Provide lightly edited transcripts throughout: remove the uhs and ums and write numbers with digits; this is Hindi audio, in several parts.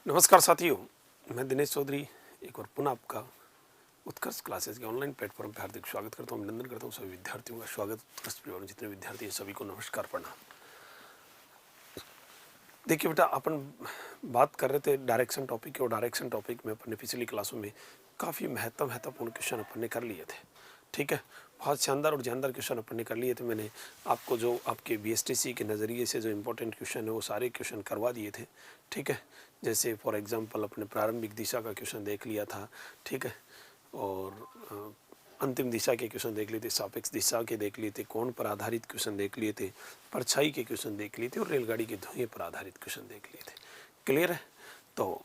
नमस्कार साथियों, मैं दिनेश चौधरी एक बार पुनः आपका उत्कर्ष क्लासेस के ऑनलाइन प्लेटफॉर्म पर हार्दिक स्वागत करता हूँ, अभिनंदन करता हूँ सभी विद्यार्थियों का। स्वागत उत्कर्ष परिवार में जितने विद्यार्थी हैं सभी को नमस्कार प्रणाम। देखिए बेटा, अपन बात कर रहे थे डायरेक्शन टॉपिक की, और डायरेक्शन टॉपिक में अपन ने पिछली क्लासों में काफ़ी महत्वपूर्ण क्वेश्चन अपन ने कर लिए थे। ठीक है, बहुत शानदार और जानदार क्वेश्चन अपन ने कर लिए थे। मैंने आपको जो आपके बीएसटीसी के नज़रिए से जो इम्पोर्टेंट क्वेश्चन है वो सारे क्वेश्चन करवा दिए थे। ठीक है, जैसे फॉर एग्जांपल अपने प्रारंभिक दिशा का क्वेश्चन देख लिया था। ठीक है, और अंतिम दिशा के क्वेश्चन देख लिए थे, सापेक्ष दिशा के देख लिए थे, कोण पर आधारित क्वेश्चन देख लिए थे, परछाई के क्वेश्चन देख लिए थे, और रेलगाड़ी के धुएं पर आधारित क्वेश्चन देख लिए थे। क्लियर है? तो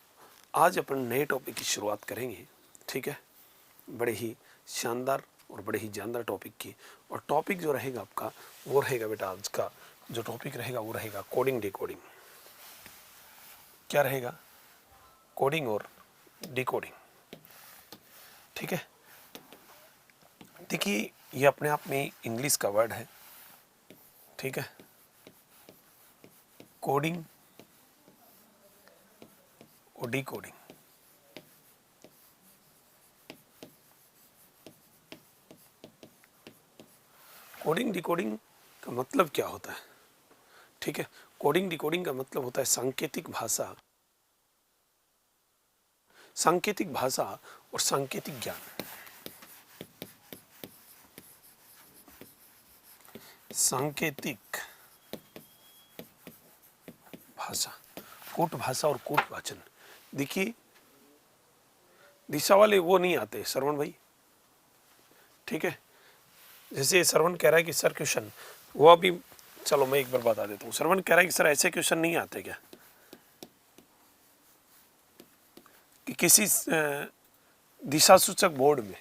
आज अपन नए टॉपिक की शुरुआत करेंगे। ठीक है, बड़े ही शानदार और बड़े ही जानदार टॉपिक की। और टॉपिक जो रहेगा आपका वो रहेगा बेटा, आज का जो टॉपिक रहेगा वो रहेगा कोडिंग डिकोडिंग। क्या रहेगा? कोडिंग और डिकोडिंग। ठीक है, देखिए ये अपने आप में इंग्लिश का वर्ड है। ठीक है, कोडिंग और डिकोडिंग। कोडिंग डिकोडिंग का मतलब क्या होता है? ठीक है, कोडिंग डिकोडिंग का मतलब होता है सांकेतिक भाषा, सांकेतिक भाषा और सांकेतिक ज्ञान। सांकेतिक भाषा, कूट भाषा और कूट वाचन। देखिए दिशा वाले वो नहीं आते श्रवण भाई। ठीक है, जैसे श्रवण कह रहा है कि सर क्वेश्चन वो अभी, चलो मैं एक बार बता देता हूँ। श्रवण कह रहा है कि सर ऐसे क्वेश्चन नहीं आते क्या कि किसी दिशा सूचक बोर्ड में।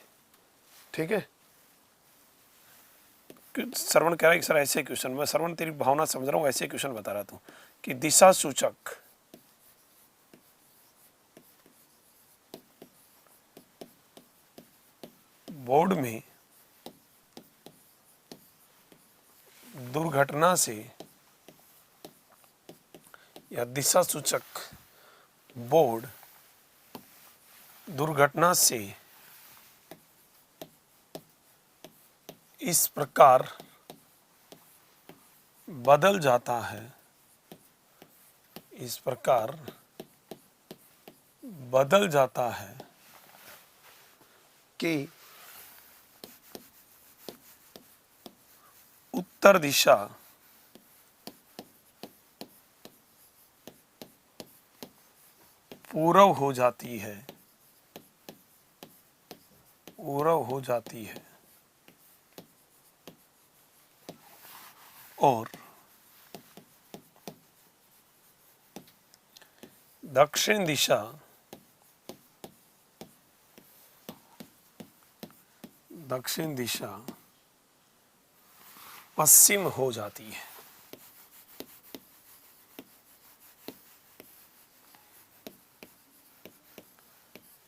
ठीक है, श्रवण कह रहा है कि सर ऐसे क्वेश्चन, मैं श्रवण तेरी भावना समझ रहा हूँ, ऐसे क्वेश्चन बता रहा था कि दिशा सूचक बोर्ड में दुर्घटना से या दिशा सूचक बोर्ड दुर्घटना से इस प्रकार बदल जाता है, इस प्रकार बदल जाता है कि उत्तर दिशा पूर्व हो जाती है, पूर्व हो जाती है, और दक्षिण दिशा पश्चिम हो जाती है।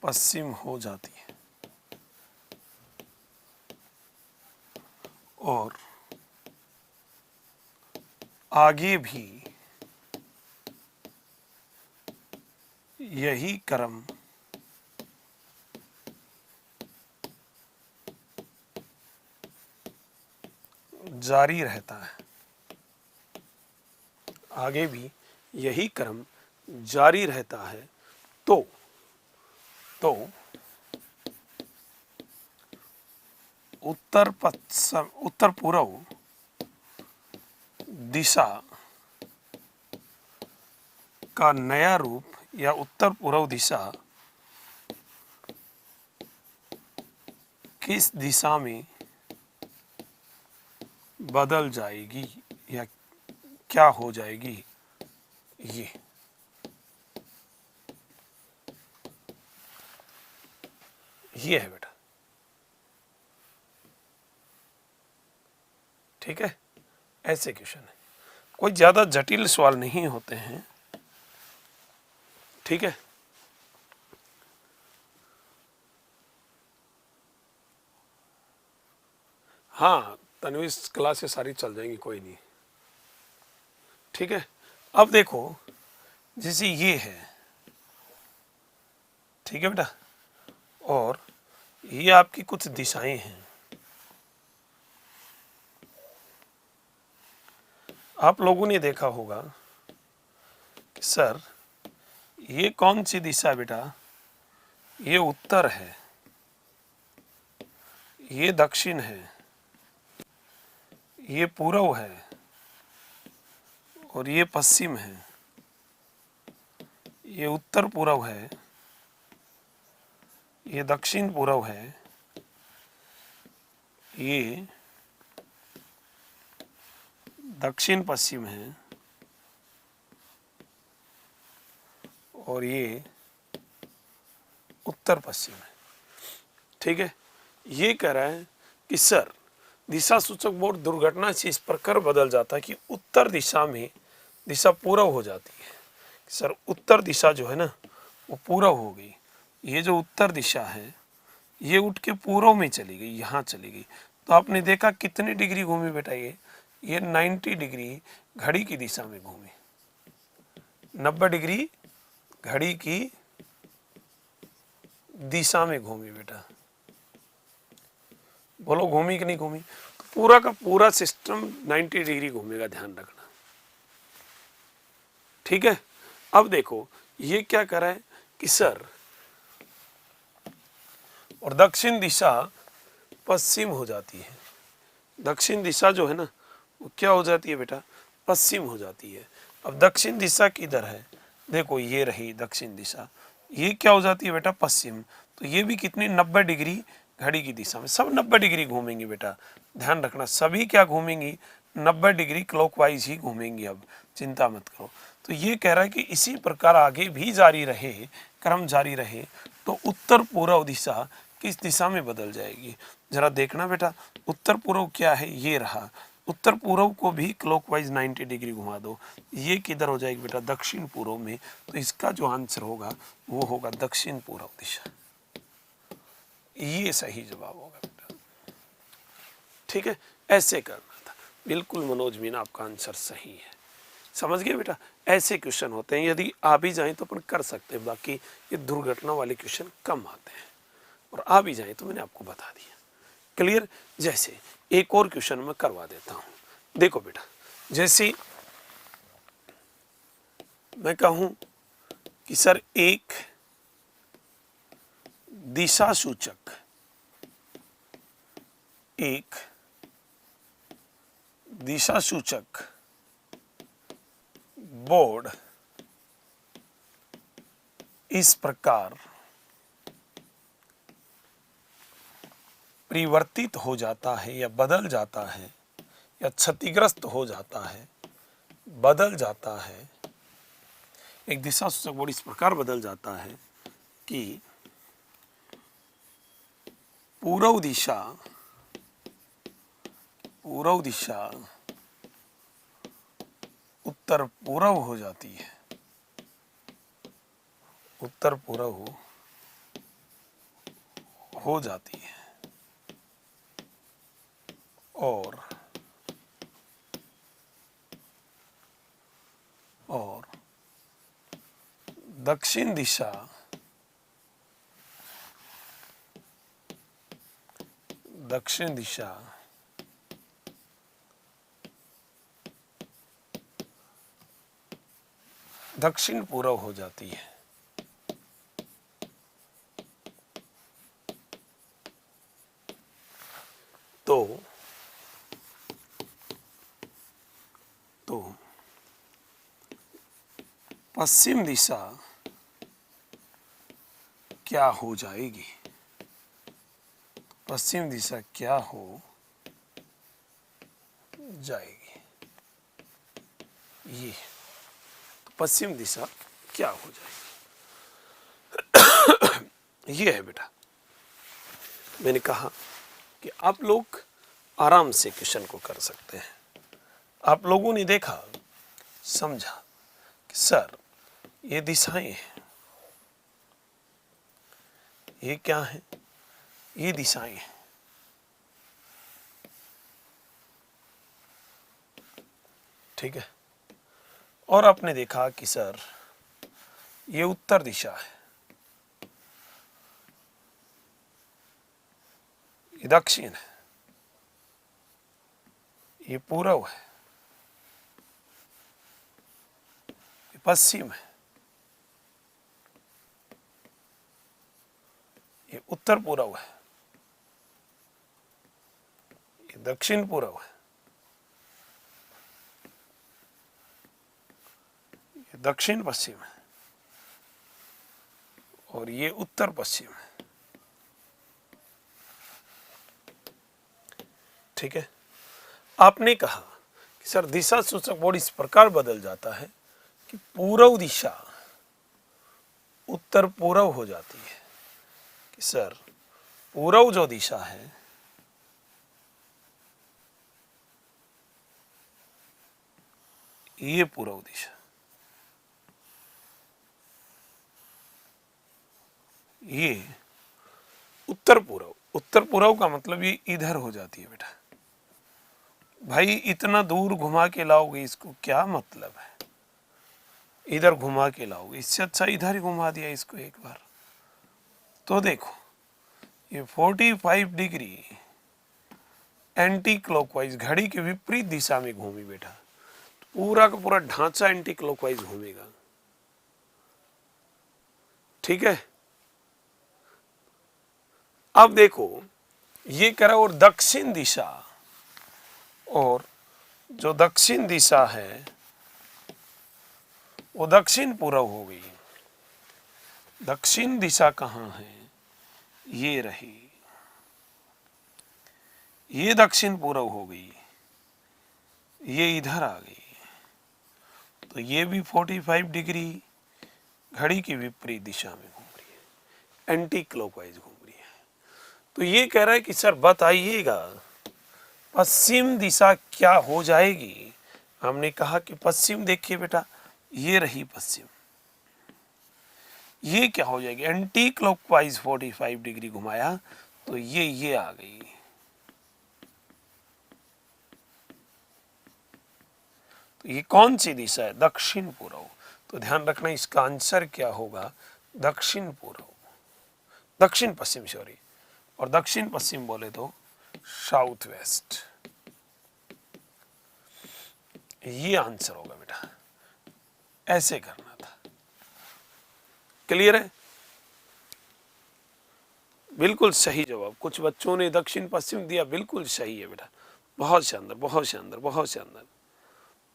पश्चिम हो जाती है और आगे भी यही क्रम जारी रहता है, आगे भी यही क्रम जारी रहता है। तो उत्तर पूर्व दिशा का नया रूप या उत्तर पूर्व दिशा किस दिशा में बदल जाएगी या क्या हो जाएगी, ये है बेटा। ठीक है, ऐसे क्वेश्चन है, कोई ज्यादा जटिल सवाल नहीं होते हैं। ठीक है, हाँ तन्वीस क्लासेस सारी चल जाएंगी, कोई नहीं। ठीक है, अब देखो जैसे ये है, ठीक है बेटा। और ये आपकी कुछ दिशाएं हैं। आप लोगों ने देखा होगा कि सर ये कौन सी दिशा है बेटा, ये उत्तर है, ये दक्षिण है, ये पूर्व है और ये पश्चिम है, ये उत्तर पूर्व है, ये दक्षिण पूर्व है, ये दक्षिण पश्चिम है और ये उत्तर पश्चिम है। ठीक है। ये कह रहा है कि सर दिशा सूचक बोर्ड दुर्घटना से इस प्रकार बदल जाता है कि उत्तर दिशा में दिशा पूर्व हो जाती है। सर उत्तर दिशा जो है ना वो पूर्व हो गई, ये जो उत्तर दिशा है ये उठ के पूर्व में चली गई, यहाँ चली गई। तो आपने देखा कितने डिग्री घूमी बेटा, ये 90 डिग्री घड़ी की दिशा में घूमी, 90 डिग्री घड़ी की दिशा में घूमी बेटा। बोलो घूमी कि नहीं घूमी? तो पूरा का पूरा सिस्टम 90 डिग्री घूमेगा, ध्यान रखना। ठीक है। अब देखो ये क्या कर रहा है कि सर और दक्षिण दिशा पश्चिम हो जाती है, दक्षिण दिशा जो है ना वो क्या हो जाती है बेटा, पश्चिम हो जाती है। अब दक्षिण दिशा किधर है, देखो ये रही दक्षिण दिशा, ये क्या हो जाती है बेटा, पश्चिम। तो ये भी कितनी 90 डिग्री घड़ी की दिशा में, सब 90 डिग्री घूमेंगी बेटा, ध्यान रखना। सभी क्या घूमेंगी, 90 डिग्री क्लॉकवाइज ही घूमेंगी। अब चिंता मत करो। तो ये कह रहा है कि इसी प्रकार आगे भी जारी रहे, क्रम जारी रहे तो उत्तर पूर्व दिशा किस दिशा में बदल जाएगी। जरा देखना बेटा, उत्तर पूर्व क्या है, ये रहा। उत्तर पूर्व को भी क्लॉकवाइज 90 डिग्री घुमा दो, ये किधर हो जाएगी बेटा, दक्षिण पूर्व में। तो इसका जो आंसर होगा वो होगा दक्षिण पूर्व दिशा, ये सही जवाब होगा बेटा। ठीक है, ऐसे करना था। बिल्कुल मनोज मीना, आपका आंसर सही है। समझ गए बेटा, ऐसे क्वेश्चन होते हैं, यदि आ भी जाएं तो अपन कर सकते हैं, बाकी ये दुर्घटना वाले क्वेश्चन कम आते हैं, और आ भी जाएं तो मैंने आपको बता दिया। क्लियर। जैसे एक और क्वेश्चन मैं करवा देता हूं। देखो बेटा, जैसे मैं कहूं कि सर एक दिशा सूचक, एक दिशा सूचक बोर्ड इस प्रकार परिवर्तित हो जाता है या बदल जाता है या क्षतिग्रस्त हो जाता है, बदल जाता है, एक दिशा सूचक बोर्ड इस प्रकार बदल जाता है कि पूर्व दिशा उत्तर पूर्व हो जाती है, उत्तर पूर्व हो जाती है, और दक्षिण दिशा दक्षिण पूर्व हो जाती है। तो पश्चिम दिशा क्या हो जाएगी, पश्चिम दिशा क्या हो जाएगी, ये तो पश्चिम दिशा क्या हो जाएगी, ये है बेटा। मैंने कहा कि आप लोग आराम से क्वेश्चन को कर सकते हैं। आप लोगों ने देखा, समझा कि सर ये दिशाएं हैं, ये क्या है, ये दिशाएं हैं। ठीक है। और आपने देखा कि सर ये उत्तर दिशा है, ये दक्षिण है, ये पूर्व है, ये पश्चिम है, ये उत्तर पूर्व है, ये दक्षिण पूर्व है, ये दक्षिण पश्चिम है, और ये उत्तर पश्चिम है। ठीक है। आपने कहा कि सर दिशा सूचक बोर्ड इस प्रकार बदल जाता है कि पूर्व दिशा उत्तर पूर्व हो जाती है, कि सर पूर्व जो दिशा है ये पूर्व दिशा, ये उत्तर पूर्व, उत्तर पूर्व का मतलब ये इधर हो जाती है बेटा। भाई इतना दूर घुमा के लाओगे इसको, क्या मतलब है, इधर घुमा के लाओगे, इससे अच्छा इधर ही घुमा दिया इसको एक बार। तो देखो ये 45 डिग्री एंटी क्लॉकवाइज घड़ी के विपरीत दिशा में घूमी बेटा, तो पूरा का पूरा ढांचा एंटी क्लॉकवाइज घूमेगा। ठीक है। अब देखो ये कह रहा, और दक्षिण दिशा, और जो दक्षिण दिशा है वो दक्षिण पूर्व हो गई। दक्षिण दिशा कहाँ है, ये रही, ये दक्षिण पूर्व हो गई, ये इधर आ गई, तो ये भी 45 डिग्री घड़ी की विपरीत दिशा में घूम रही है, एंटी क्लॉकवाइज घूम रही है। तो ये कह रहा है कि सर बताइएगा पश्चिम दिशा क्या हो जाएगी। हमने कहा कि पश्चिम देखिए बेटा, ये रही पश्चिम, ये क्या हो जाएगी, एंटी क्लॉकवाइज 45 डिग्री घुमाया तो ये आ गई। तो ये कौन सी दिशा है, दक्षिण पूर्व। तो ध्यान रखना इसका आंसर क्या होगा, दक्षिण पूर्व, दक्षिण पश्चिम सॉरी, और दक्षिण पश्चिम बोले तो साउथ वेस्ट। ये आंसर होगा बेटा, ऐसे करना था। क्लियर है, बिल्कुल सही जवाब। कुछ बच्चों ने दक्षिण पश्चिम दिया, बिल्कुल सही है बेटा, बहुत शानदार बहुत शानदार बहुत शानदार।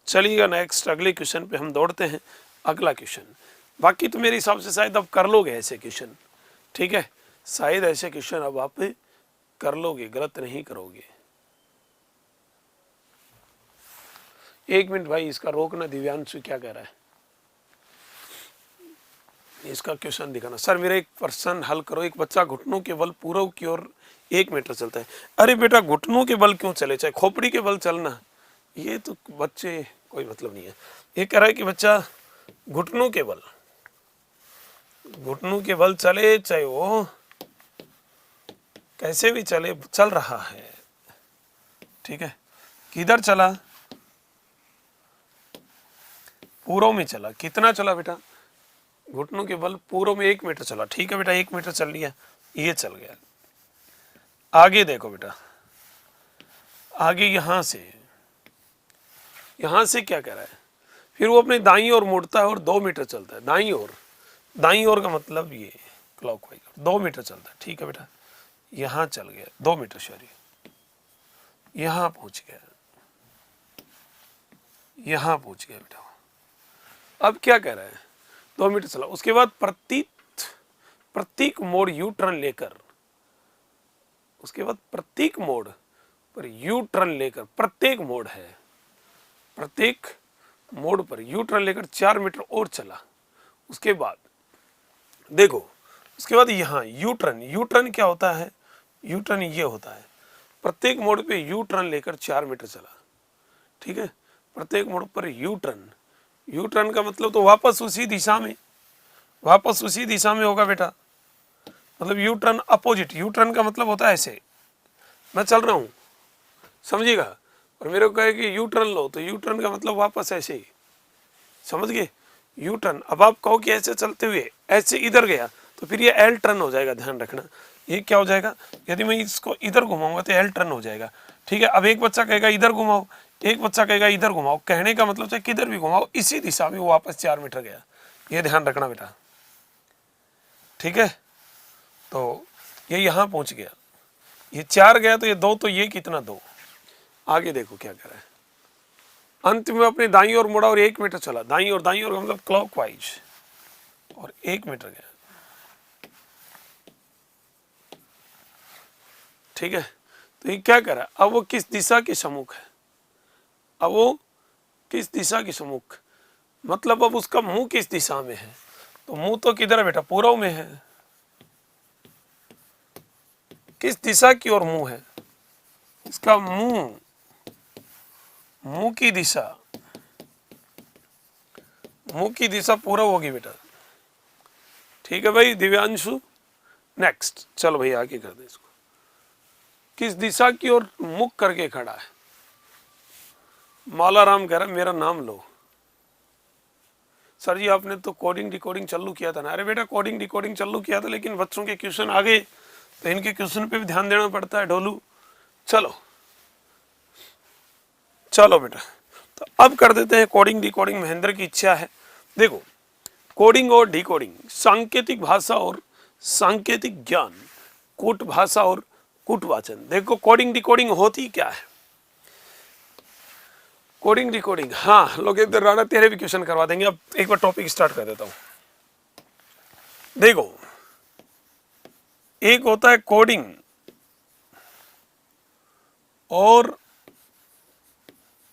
चलिएगा नेक्स्ट अगले क्वेश्चन पे हम दौड़ते हैं। अगला क्वेश्चन, बाकी तो मेरे हिसाब से शायद अब कर लोगे ऐसे क्वेश्चन। ठीक है, शायद ऐसे क्वेश्चन अब आप कर लोगे, गलत नहीं करोगे। एक मिनट भाई इसका रोकना, दिव्यांशु क्या कह रहा है, इसका क्वेश्चन दिखाना। सर मेरा एक प्रश्न हल करो, एक बच्चा घुटनों के बल पूर्व की ओर 1 मीटर चलता है। अरे बेटा घुटनों के बल क्यों चले, चाहे खोपड़ी के बल चलना, ये तो बच्चे कोई मतलब नहीं है। ये कह रहा है कि बच्चा घुटनों के बल चले, चाहे वो कैसे भी चले, चल रहा है। ठीक है, किधर चला, पूर्व में चला। कितना चला बेटा, घुटनों के बल पूर्व में 1 मीटर चला। ठीक है बेटा, 1 मीटर चल लिया, ये चल गया। आगे देखो बेटा, आगे यहां से क्या कह रहा है, फिर वो अपने दाईं ओर मुड़ता है और 2 मीटर चलता है। दाईं ओर का मतलब ये क्लॉकवाइज 2 मीटर चलता है। ठीक है बेटा, यहां चल गया 2 मीटर सॉरी, यहां पहुंच गया, यहां पहुंच गया बेटा। अब क्या कह रहा है, 2 मीटर चला, उसके बाद प्रत्येक मोड़ यू टर्न लेकर, उसके बाद प्रत्येक मोड़ पर यू टर्न लेकर, प्रत्येक मोड़ है, प्रत्येक मोड़ पर यू टर्न लेकर 4 मीटर और चला। उसके बाद देखो, उसके बाद यहाँ यू टर्न क्या होता है, यू टर्न ये होता है, प्रत्येक मोड़ पे यू टर्न लेकर 4 मीटर चला। ठीक है, प्रत्येक मोड़ पर यू टर्न का मतलब तो वापस उसी दिशा में होगा बेटा। मतलब U turn opposite, U turn का मतलब होता है ऐसे, मैं चल रहा हूँ समझिएगा, और मेरे को कहे कि यू टर्न लो, तो यू टर्न का मतलब वापस ऐसे ही, समझ गए, यू टर्न। अब आप कहो कि ऐसे चलते हुए ऐसे इधर गया तो फिर ये एल टर्न हो जाएगा, ध्यान रखना। ये क्या हो जाएगा, यदि मैं इसको इधर घुमाऊंगा तो एल टर्न हो जाएगा। ठीक है, अब एक बच्चा कहेगा इधर घुमाओ, एक बच्चा कहेगा इधर घुमाओ। कहने का मतलब चाहे किधर भी घुमाओ इसी दिशा में वो वापस 4 मीटर गया, ये ध्यान रखना बेटा। ठीक है, तो ये यहाँ पहुंच गया, ये 4 गया तो ये 2, तो ये कितना 2। आगे देखो क्या कर रहा है, अंत में अपने दाईं ओर मुड़ा और 1 मीटर चला, दाईं ओर का मतलब क्लॉकवाइज, और 1 मीटर गया। ठीक है, तो ये क्या कर रहा है, अब वो किस दिशा के सम्मुख है, अब वो किस दिशा के सम्मुख, मतलब अब उसका मुंह किस दिशा में है, तो मुंह तो किधर है बेटा, पूर्व में है। किस दिशा की ओर मुंह है, इसका मुंह, मुंह की दिशा, मुंह की दिशा पूर्व होगी बेटा। ठीक है भाई दिव्यांशु, नेक्स्ट चलो भाई आगे कर दे इसको। किस दिशा की ओर मुख करके खड़ा है, मालाराम कह रहा है मेरा नाम लो। सर जी आपने तो कोडिंग डिकोडिंग चालू किया था ना। अरे बेटा कोडिंग डिकोडिंग चालू किया था, लेकिन बच्चों के क्वेश्चन आ गए तो इनके क्वेश्चन पे भी ध्यान देना पड़ता है ढोलू। चलो चलो बेटा, तो अब कर देते हैं कोडिंग डिकोडिंग, महेंद्र की इच्छा है। देखो कोडिंग और डिकोडिंग, सांकेतिक भाषा और सांकेतिक ज्ञान, कूट भाषा और कूटवाचन। देखो कोडिंग डिकोडिंग होती क्या है, कोडिंग डिकोडिंग, हाँ लोकेंद्र राणा तेरे भी क्वेश्चन करवा देंगे। अब एक बार टॉपिक स्टार्ट कर देता हूं। देखो एक होता है कोडिंग और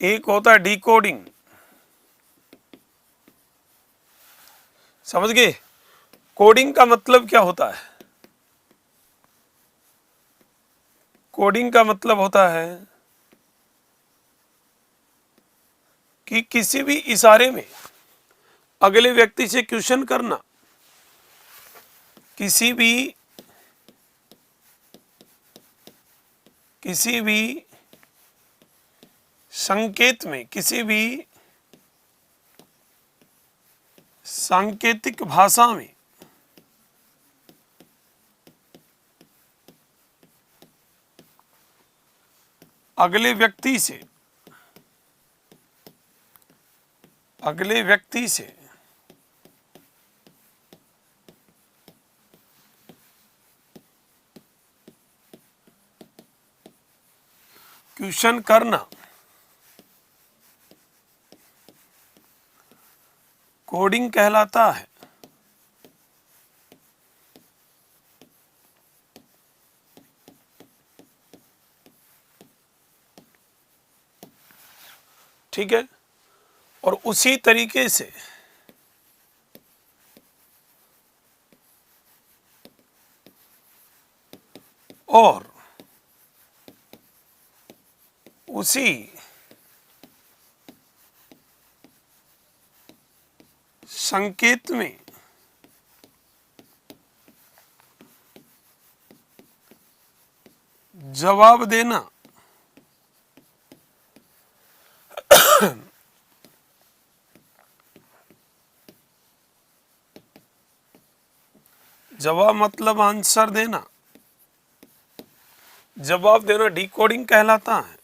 एक होता है डिकोडिंग, समझ गए। कोडिंग का मतलब क्या होता है, कोडिंग का मतलब होता है कि किसी भी इशारे में अगले व्यक्ति से क्वेश्चन करना, किसी भी संकेत में, किसी भी सांकेतिक भाषा में अगले व्यक्ति से क्वेश्चन करना कोडिंग कहलाता है। ठीक है, और उसी तरीके से और उसी संकेत में जवाब देना जवाब मतलब आंसर देना, जवाब देना डिकोडिंग कहलाता है।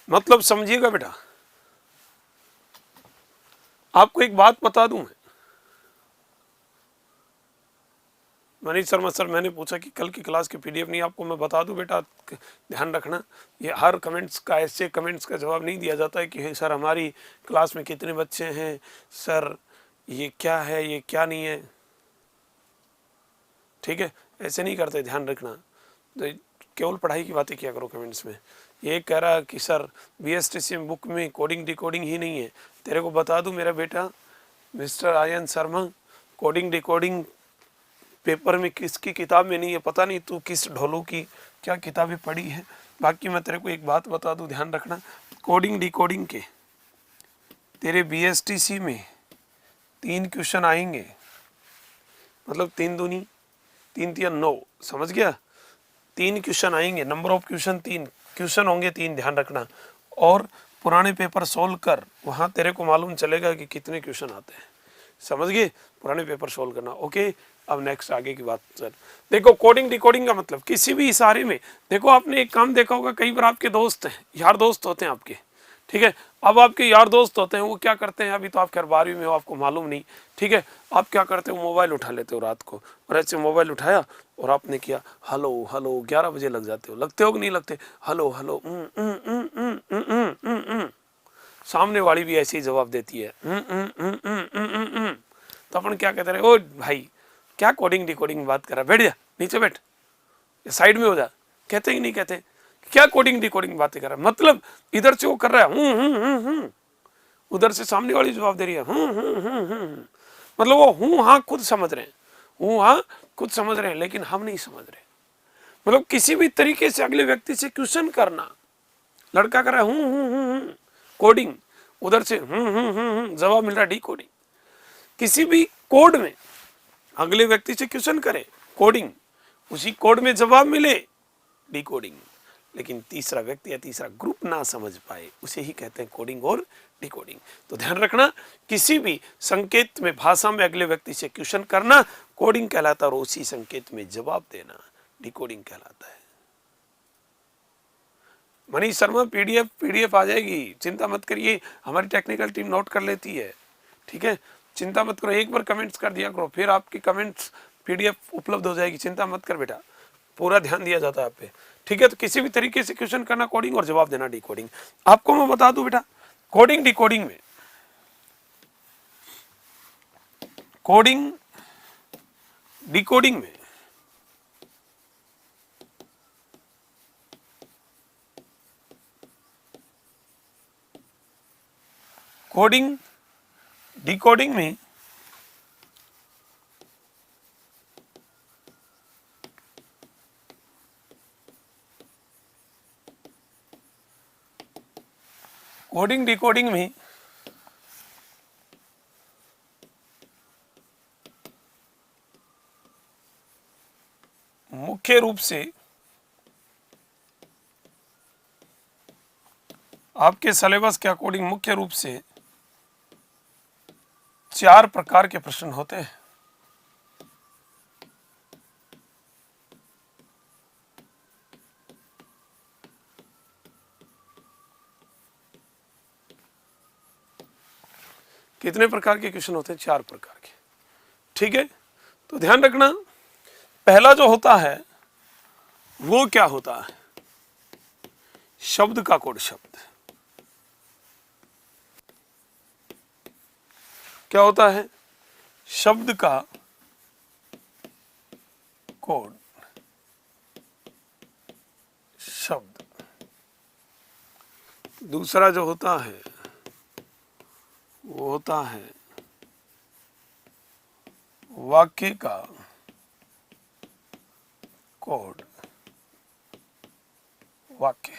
मतलब समझिएगा बेटा, आपको एक बात बता दूं मैं, मनीष शर्मा सर मैंने पूछा कि कल की क्लास की पीडीएफ नहीं, आपको मैं बता दूं बेटा, ध्यान रखना, ये हर कमेंट्स का, ऐसे कमेंट्स का जवाब नहीं दिया जाता है कि सर हमारी क्लास में कितने बच्चे हैं, सर ये क्या है, ये क्या नहीं है। ठीक है, ऐसे नहीं करते, ध्यान रखना। तो केवल पढ़ाई की बातें किया करो कमेंट्स में। ये कह रहा कि सर BSTCM बुक में कोडिंग डिकोडिंग ही नहीं है। तेरे को बता दूं मेरा बेटा mister Aryan Sharma, coding decoding paper में किसकी किताब में नहीं है, पता नहीं तू किस ढोलू की क्या किताबें पढ़ी है। बाकी मैं तेरे को एक बात बता दूं, ध्यान रखना, कोडिंग डिकोडिंग के तेरे BSTC में 3 क्वेश्चन आएंगे, मतलब 3 दूनी 3 तिया 9, समझ गया। 3 क्वेश्चन आएंगे, नंबर ऑफ क्वेश्चन 3 क्वेश्चन होंगे, 3 ध्यान रखना। और पुराने पेपर सोल्व कर, वहाँ तेरे को मालूम चलेगा कि कितने क्वेश्चन आते हैं। समझ गए? पुराने पेपर सोल्व करना। ओके, अब नेक्स्ट आगे की बात सर। देखो कोडिंग डिकोडिंग का मतलब किसी भी इशारे में, देखो आपने एक काम देखा होगा, कई बार आपके दोस्त हैं, यार दोस्त होते हैं आपके, ठीक है। अब आपके यार दोस्त होते हैं, वो क्या करते हैं, अभी तो आप खैर 12वीं में हो, आपको मालूम नहीं, ठीक है। आप क्या करते हो, मोबाइल उठा लेते हो रात को, और ऐसे मोबाइल उठाया और आपने किया हेलो हेलो, 11 बजे लग जाते हो, लगते हो कि नहीं लगते, हेलो हेलो, सामने वाली भी ऐसे ही जवाब देती है, तो अपन क्या कहते हैं, ओ भाई क्या कोडिंग डिकोडिंग बात कर रहा है, बैठ जा, नीचे बैठ, साइड में हो जा, कहते ही नहीं कहते, क्या कोडिंग डिकोडिंग बातें कर रहा है, मतलब इधर से वो कर रहा है उधर से सामने वाली जवाब दे रही है मतलब वो हूँ हाँ खुद समझ रहे हैं, हूँ हाँ खुद समझ रहे हैं, लेकिन हम नहीं समझ रहे। मतलब किसी भी तरीके से अगले व्यक्ति से क्वेश्चन करना, लड़का कर रहा है कोडिंग, उधर से जवाब मिल रहा है डी कोडिंग। किसी भी कोड में अगले व्यक्ति से क्वेश्चन करे कोडिंग, उसी कोड में जवाब मिले डी कोडिंग, लेकिन तीसरा व्यक्ति या तीसरा ग्रुप ना समझ पाए, उसे ही कहते हैं कोडिंग और डिकोडिंग। तो ध्यान रखना, किसी भी संकेत में भाषा में अगले व्यक्ति से क्वेश्चन करना कोडिंग कहलाता है, और उसी संकेत में जवाब देना डिकोडिंग कहलाता है। मनीष शर्मा पीडीएफ आ जाएगी, चिंता मत करिए, हमारी टेक्निकल टीम नोट कर लेती है, ठीक है, चिंता मत करो, एक बार कमेंट्स कर दिया करो, फिर आपकी कमेंट्स पीडीएफ उपलब्ध हो जाएगी, चिंता मत कर बेटा, पूरा ध्यान दिया जाता है आप पे, ठीक है। तो किसी भी तरीके से क्वेश्चन करना कोडिंग और जवाब देना डिकोडिंग। आपको मैं बता दूं बेटा, कोडिंग डिकोडिंग में, कोडिंग डिकोडिंग में कोडिंग डिकोडिंग में कोडिंग डिकोडिंग में मुख्य रूप से आपके सिलेबस के अकॉर्डिंग मुख्य रूप से 4 प्रकार के प्रश्न होते हैं। कितने प्रकार के क्वेश्चन होते हैं? 4 प्रकार के, ठीक है। तो ध्यान रखना, पहला जो होता है वो क्या होता है, शब्द का कोड। शब्द क्या होता है? शब्द का कोड। शब्द। दूसरा जो होता है वो होता है वाक्य का कोड। वाक्य।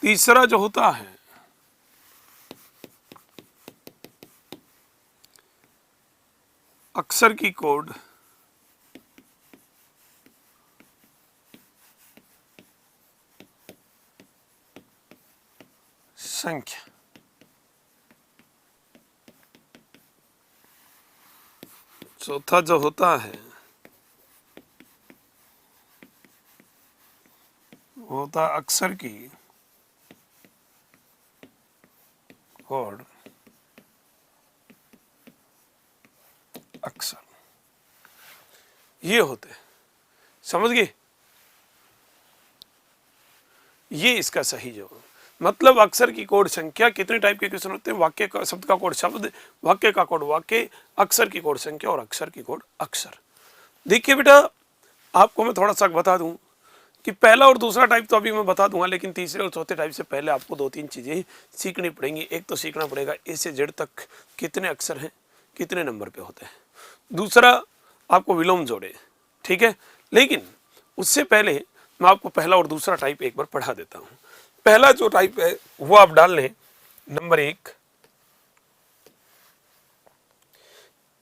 तीसरा जो होता है अक्षर की कोड। संख्या। चौथा जो होता है वो होता है अक्षर की कोड। अक्षर ये होते हैं, समझ गए? ये इसका सही जवाब। मतलब अक्षर की कोड संख्या। कितने टाइप के क्वेश्चन होते हैं? वाक्य का, शब्द का कोड शब्द, वाक्य का कोड वाक्य, अक्षर की कोड संख्या और अक्षर की कोड अक्षर। देखिए बेटा, आपको मैं थोड़ा सा बता दूं कि पहला और दूसरा टाइप तो अभी मैं बता दूंगा, लेकिन तीसरे और चौथे टाइप से पहले आपको 2-3 चीजें सीखनी पड़ेंगी। एक तो सीखना पड़ेगा ए से जेड तक कितने अक्षर हैं, कितने नंबर पे होते हैं। दूसरा आपको विलोम जोड़े, ठीक है। लेकिन उससे पहले मैं आपको पहला और दूसरा टाइप एक बार पढ़ा देता हूं। पहला जो टाइप है वो आप डाल लें, नंबर 1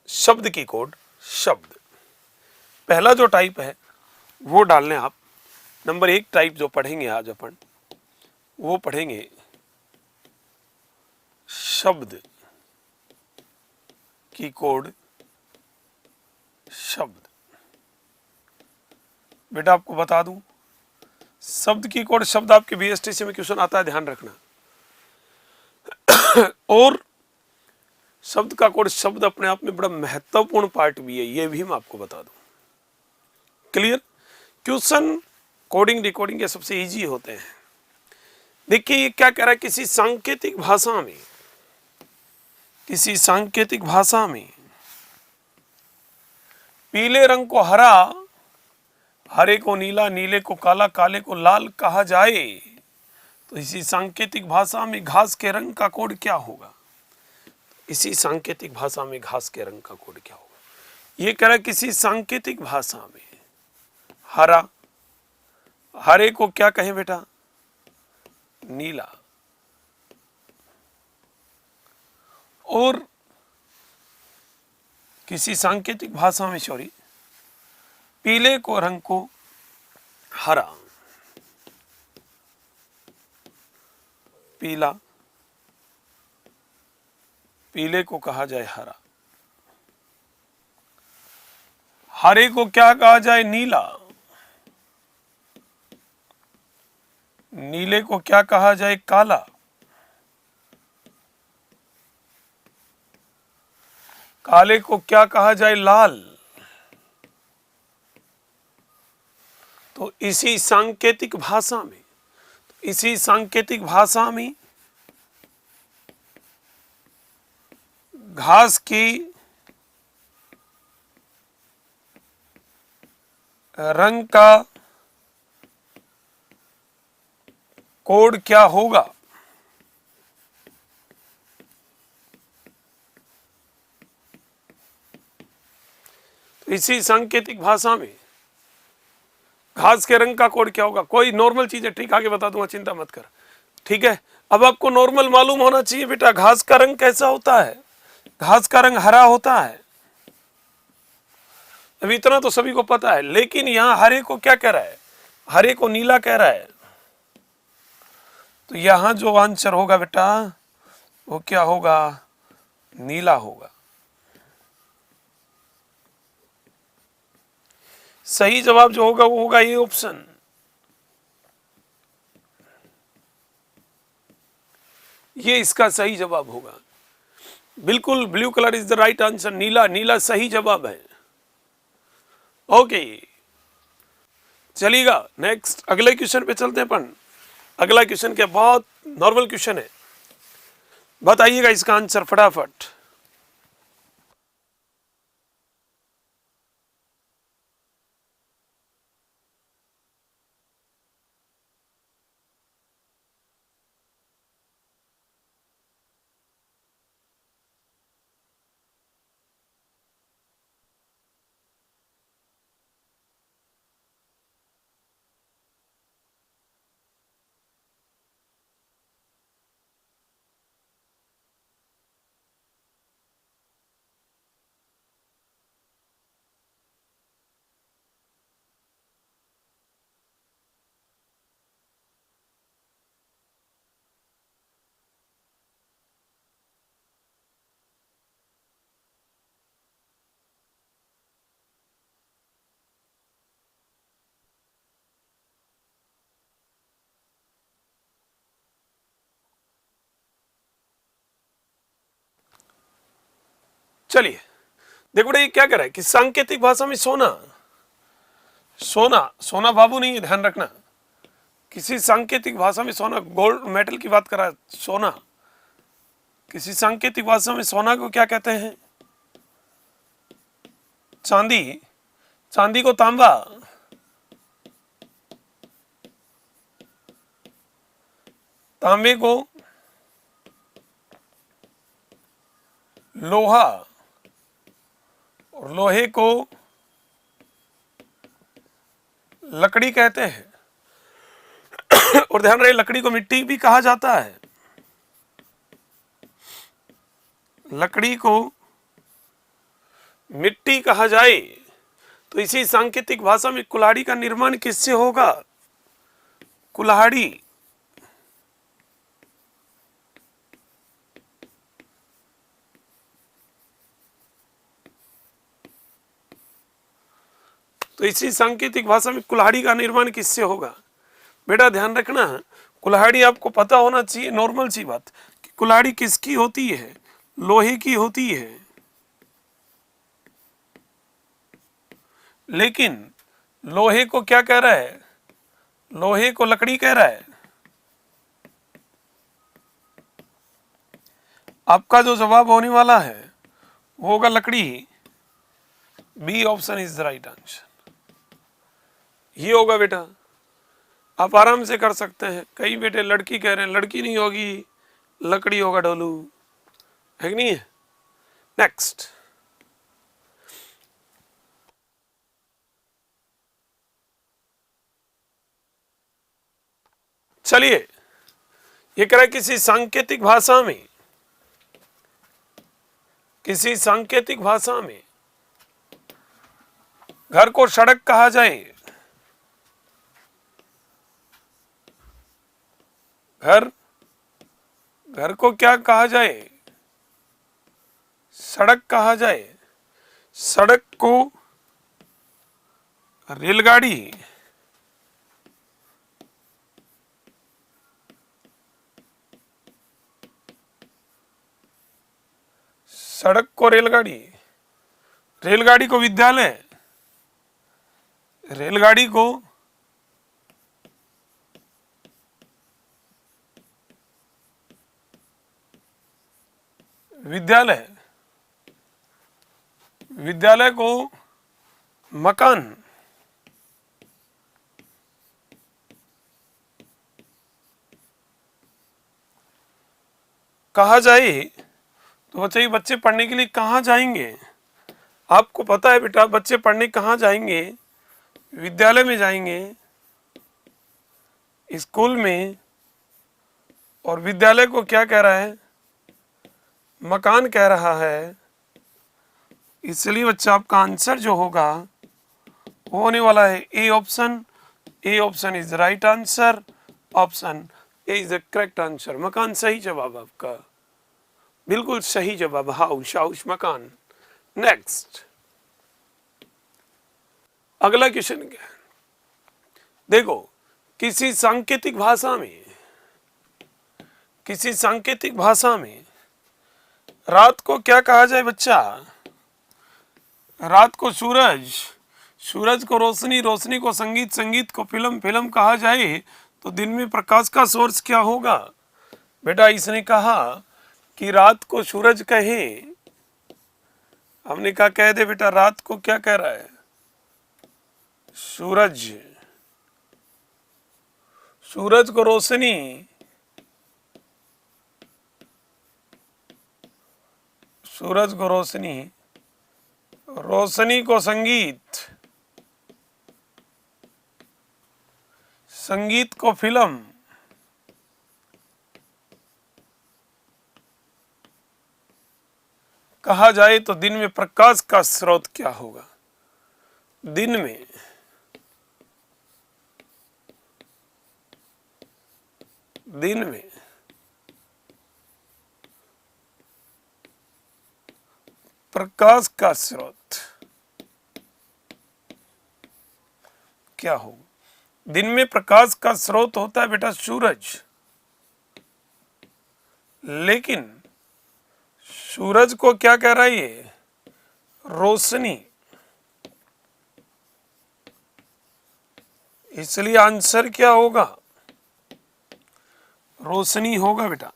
शब्द की कोड। शब्द पहला जो टाइप है वो डाल लें आप। नंबर 1 टाइप जो पढ़ेंगे आज अपन, वो पढ़ेंगे शब्द की कोड शब्द। बेटा आपको बता दूं, शब्द की कोड शब्द आपके बीएसटीसी में क्वेश्चन आता है, ध्यान रखना। और शब्द का कोड शब्द अपने आप में बड़ा महत्वपूर्ण पार्ट भी है, ये भी मैं आपको बता दूं। क्लियर? क्वेश्चन कोडिंग डिकोडिंग के सबसे इजी होते हैं। देखिए ये क्या कह रहा है, किसी सांकेतिक भाषा में, किसी सांकेतिक भाषा में पीले रंग को हरा, हरे को नीला, नीले को काला, काले को लाल कहा जाए तो इसी सांकेतिक भाषा में घास के रंग का कोड क्या होगा? इसी सांकेतिक भाषा में घास के रंग का कोड क्या होगा? ये कह रहा है किसी सांकेतिक भाषा में हरा, हरे को क्या कहें बेटा? नीला। और किसी सांकेतिक भाषा में सॉरी पीले को रंग को हरा, पीला, पीले को कहा जाए हरा, हरे को क्या कहा जाए? नीला, नीले को क्या कहा जाए? काला, काले को क्या कहा जाए? लाल। तो इसी सांकेतिक भाषा में, इसी सांकेतिक भाषा में घास की रंग का कोड क्या होगा? तो इसी सांकेतिक भाषा में घास के रंग का कोड क्या होगा? कोई नॉर्मल चीज है, ठीक, आगे बता दूंगा, चिंता मत कर। ठीक है, अब आपको नॉर्मल मालूम होना चाहिए बेटा, घास का रंग कैसा होता है? घास का रंग हरा होता है। अब इतना तो सभी को पता है, लेकिन यहां हरे को क्या कह रहा है? हरे को नीला कह रहा है। तो यहां जो आंसर होगा बेटा वो क्या होगा? नीला होगा। सही जवाब जो होगा वो होगा ये ऑप्शन। ये इसका सही जवाब होगा। बिल्कुल, blue colour is the right answer. नीला, नीला सही जवाब है। ओके, चलिएगा नेक्स्ट अगले क्वेश्चन पे चलते हैं अपन। अगला क्वेश्चन क्या बहुत नॉर्मल क्वेश्चन है, बताइएगा इसका आंसर फटाफट। चलिए देखो बेटा, ये क्या कर रहा है कि सांकेतिक भाषा में सोना, सोना, सोना बाबू नहीं है, ध्यान रखना। किसी सांकेतिक भाषा में सोना, गोल्ड मेटल की बात कर रहा है, सोना। किसी सांकेतिक भाषा में सोना को क्या कहते हैं? चांदी, चांदी को तांबा, तांबे को लोहा, और लोहे को लकड़ी कहते हैं। और ध्यान रहे, लकड़ी को मिट्टी भी कहा जाता है। लकड़ी को मिट्टी कहा जाए तो इसी सांकेतिक भाषा में कुल्हाड़ी का निर्माण किससे होगा? कुल्हाड़ी, तो इसी सांकेतिक भाषा में कुल्हाड़ी का निर्माण किससे होगा? बेटा ध्यान रखना, कुल्हाड़ी आपको पता होना चाहिए, नॉर्मल सी बात कि कुल्हाड़ी किसकी होती है? लोहे की होती है। लेकिन लोहे को क्या कह रहा है? लोहे को लकड़ी कह रहा है। आपका जो जवाब होने वाला है वो होगा लकड़ी। B option is the right answer. ये होगा बेटा, आप आराम से कर सकते हैं। कई बेटे लड़की कह रहे हैं, लड़की नहीं होगी, लकड़ी होगा डोलू, है कि नहीं है? नेक्स्ट, चलिए, ये कह रहा है किसी सांकेतिक भाषा में, किसी सांकेतिक भाषा में घर को सड़क कहा जाए। घर, घर को क्या कहा जाए? सड़क कहा जाए। सड़क को रेलगाड़ी, सड़क को रेलगाड़ी, रेलगाड़ी को विद्यालय, रेलगाड़ी को विद्यालय, विद्यालय को मकान, कहा जाए। तो बच्चे, बच्चे पढ़ने के लिए कहाँ जाएंगे? आपको पता है बेटा, बच्चे पढ़ने कहाँ जाएंगे? विद्यालय में जाएंगे, स्कूल में। और विद्यालय को क्या कह रहा है? मकान कह रहा है। इसलिए बच्चा आपका आंसर जो होगा वो होने वाला है A option. A option is the right answer. Option A is the correct answer. मकान सही जवाब आपका, बिल्कुल सही जवाब, हाउस, हाउस मकान। नेक्स्ट, अगला क्वेश्चन क्या है? देखो, किसी सांकेतिक भाषा में, किसी सांकेतिक भाषा में रात को क्या कहा जाए बच्चा? रात को सूरज, सूरज को रोशनी, रोशनी को संगीत, संगीत को फिल्म, फिल्म कहा जाए तो दिन में प्रकाश का सोर्स क्या होगा? बेटा इसने कहा कि रात को सूरज कहे, हमने कहा कह दे बेटा, रात को क्या कह रहा है? सूरज, सूरज को रोशनी, सूरज को रोशनी, रोशनी को संगीत, संगीत को फिल्म, कहा जाए तो दिन में प्रकाश का स्रोत क्या होगा? दिन में, दिन में प्रकाश का स्रोत क्या होगा? दिन में प्रकाश का स्रोत होता है बेटा सूरज। लेकिन सूरज को क्या कह रहा है ये? रोशनी। इसलिए आंसर क्या होगा? रोशनी होगा बेटा।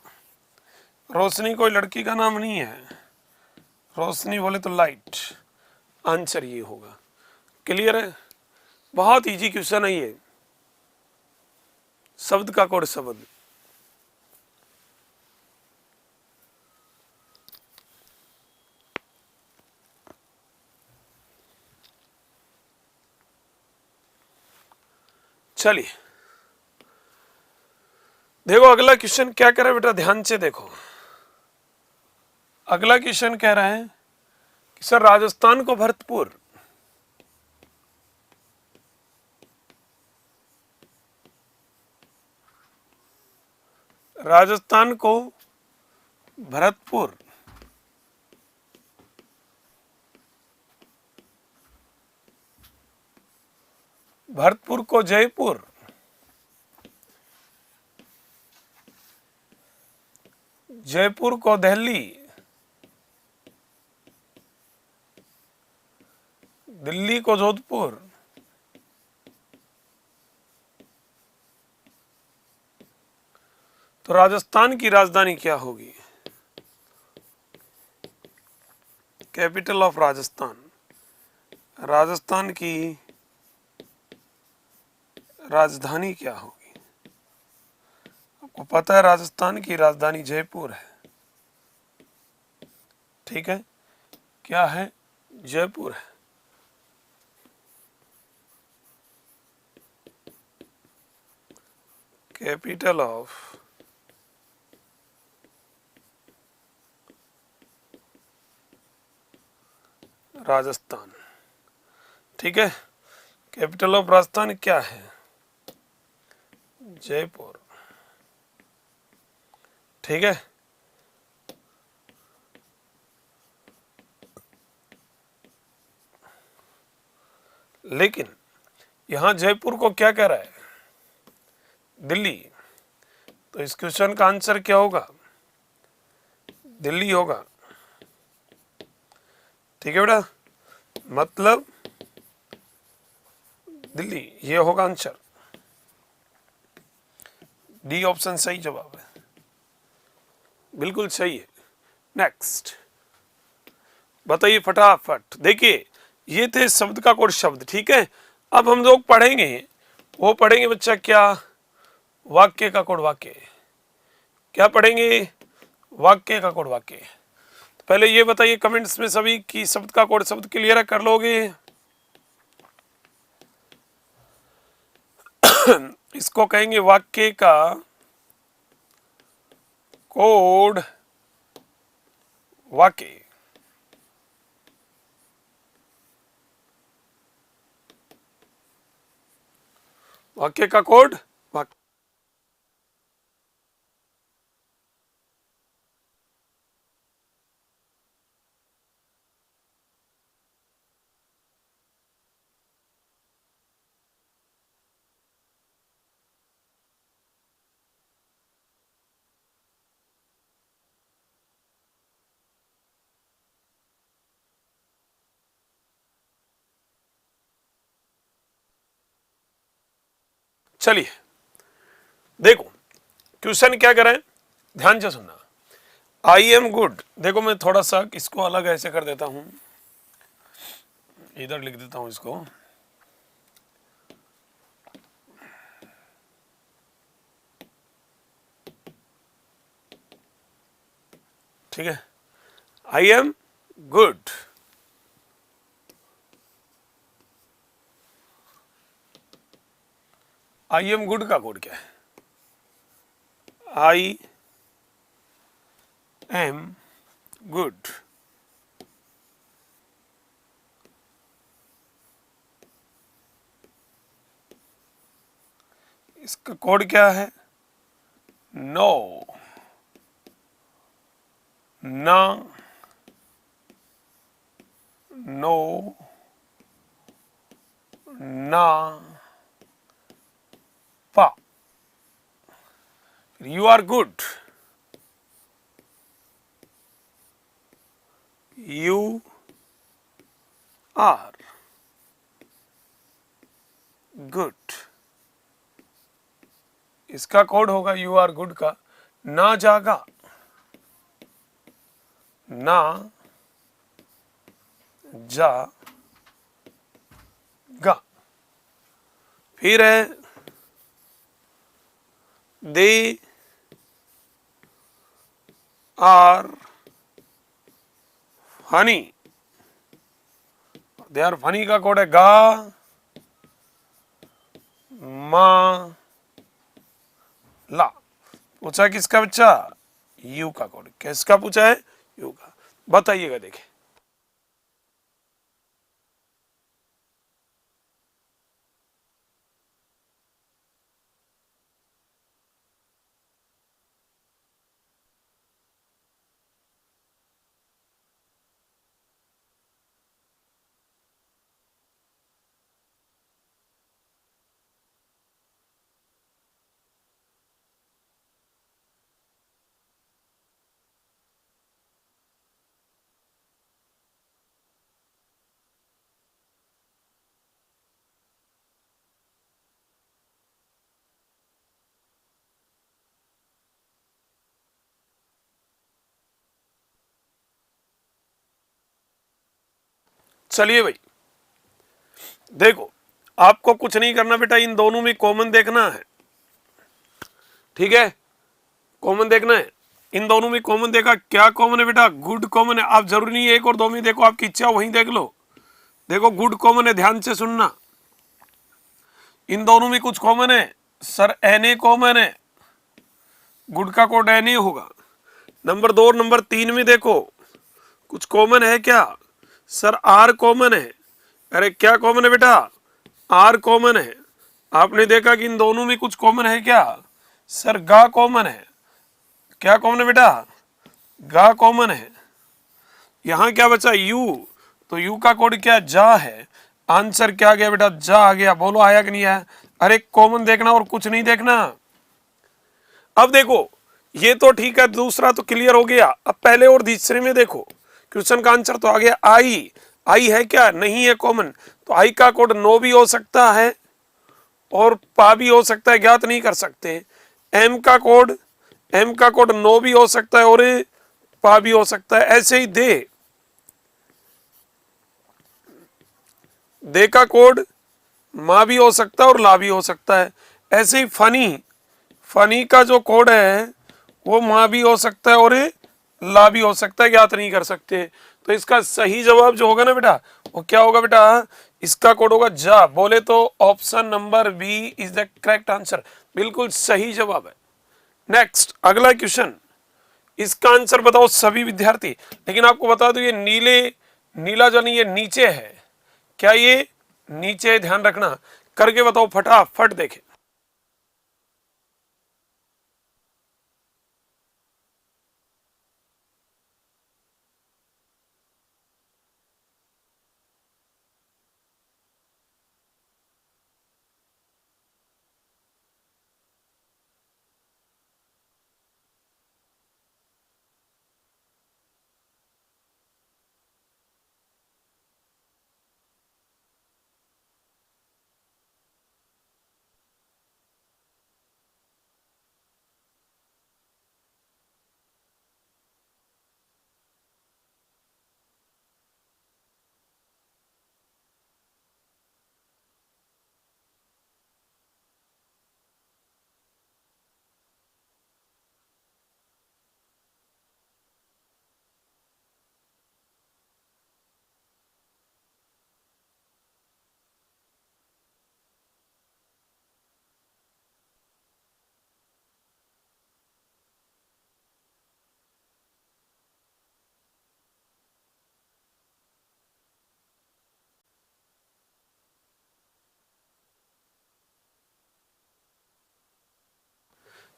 रोशनी कोई लड़की का नाम नहीं है, रोशनी बोले तो लाइट। आंसर ये होगा। क्लियर है? बहुत इजी क्वेश्चन है ये, शब्द का कोड शब्द। चलिए देखो अगला क्वेश्चन क्या कह रहा है बेटा, ध्यान से देखो। अगला क्वेश्चन कह रहा है कि सर राजस्थान को भरतपुर, राजस्थान को भरतपुर भरतपुर को जयपुर, जयपुर को दिल्ली, दिल्ली को जोधपुर, तो राजस्थान की राजधानी क्या होगी? कैपिटल ऑफ राजस्थान, राजस्थान की राजधानी क्या होगी? आपको पता है राजस्थान की राजधानी जयपुर है, ठीक है, क्या है? जयपुर है। कैपिटल ऑफ राजस्थान, ठीक है, कैपिटल ऑफ राजस्थान क्या है? जयपुर, ठीक है। लेकिन यहां जयपुर को क्या कह रहा है? दिल्ली। तो इस क्वेश्चन का आंसर क्या होगा? दिल्ली होगा, ठीक है बेटा, मतलब दिल्ली, ये होगा आंसर। डी ऑप्शन सही जवाब है, बिल्कुल सही है। नेक्स्ट बताइए फटाफट। देखिए ये थे शब्द का कोड शब्द, ठीक है। अब हम लोग पढ़ेंगे, वो पढ़ेंगे बच्चा क्या? वाक्य का कोड वाक्य। क्या पढ़ेंगे? वाक्य का कोड वाक्य। तो पहले ये बताइए कमेंट्स में सभी की शब्द का कोड शब्द क्लियर कर लोगे? इसको कहेंगे वाक्य का कोड वाक्य। वाक्य का कोड वाक्य। चलिए देखो क्वेश्चन क्या करें, ध्यान से सुनना। आई एम गुड, देखो मैं थोड़ा सा इसको अलग ऐसे कर देता हूं, इधर लिख देता हूं इसको, ठीक है। I am good, I am good का कोड क्या है? आई एम गुड, इसका कोड क्या है? नो, ना, नो, ना, पा। You are good, you are good, इसका कोड होगा यू आर गुड का ना जागा, ना जा गा। फिर है they are funny, they are funny का कोड है गा मा ला। पूछा किसका बच्चा? यू का कोड। किसका पूछा है? यू का। बताइएगा देखिए। चलिए भाई देखो, आपको कुछ नहीं करना बेटा, इन दोनों में कॉमन देखना है, ठीक है, कॉमन देखना है। इन दोनों में कॉमन देखा, क्या कॉमन है बेटा, गुड कॉमन है। आप जरूरी नहीं है एक और दो में देखो, आपकी इच्छा वहीं देख लो। देखो गुड कॉमन है, ध्यान से सुनना। इन दोनों में कुछ कॉमन है सर, एन कॉमन है, गुड का कोड एन होगा। नंबर 2 और नंबर 3 में देखो कुछ कॉमन है क्या सर, आर कॉमन है। अरे क्या कॉमन है बेटा, आर कॉमन है। आपने देखा कि इन दोनों में कुछ कॉमन है क्या सर, गा कॉमन है। क्या कॉमन है बेटा, गा कॉमन है। यहां क्या बचा यू, तो यू का कोड क्या जा है। आंसर क्या आ गया बेटा, जा आ गया। बोलो आया कि नहीं आया। अरे कॉमन देखना और कुछ नहीं देखना। अब देखो ये तो ठीक है, दूसरा तो क्लियर हो गया। अब पहले और तीसरे में देखो, क्वेश्चन का आंसर तो आ गया आई। आई है क्या, नहीं है कॉमन, तो आई का कोड नो भी हो सकता है और पा भी हो सकता है, ज्ञात नहीं कर सकते। एम का कोड, एम का कोड नो भी हो सकता है और पा भी हो सकता है। ऐसे ही दे का कोड माँ भी हो सकता है और ला भी हो सकता है। ऐसे ही फनी, फनी का जो कोड है वो माँ भी हो सकता है और ला भी हो सकता है, ज्ञात नहीं कर सकते। तो इसका सही जवाब जो होगा ना बेटा, वो क्या होगा बेटा, इसका कोड होगा जा। बोले तो option number B is the correct answer, बिल्कुल सही जवाब है। नेक्स्ट अगला क्वेश्चन, इसका आंसर बताओ सभी विद्यार्थी। लेकिन आपको बता दो ये नीला जो नहीं, ये नीचे है। क्या ये नीचे है, ध्यान रखना। करके बताओ फटाफट देखें।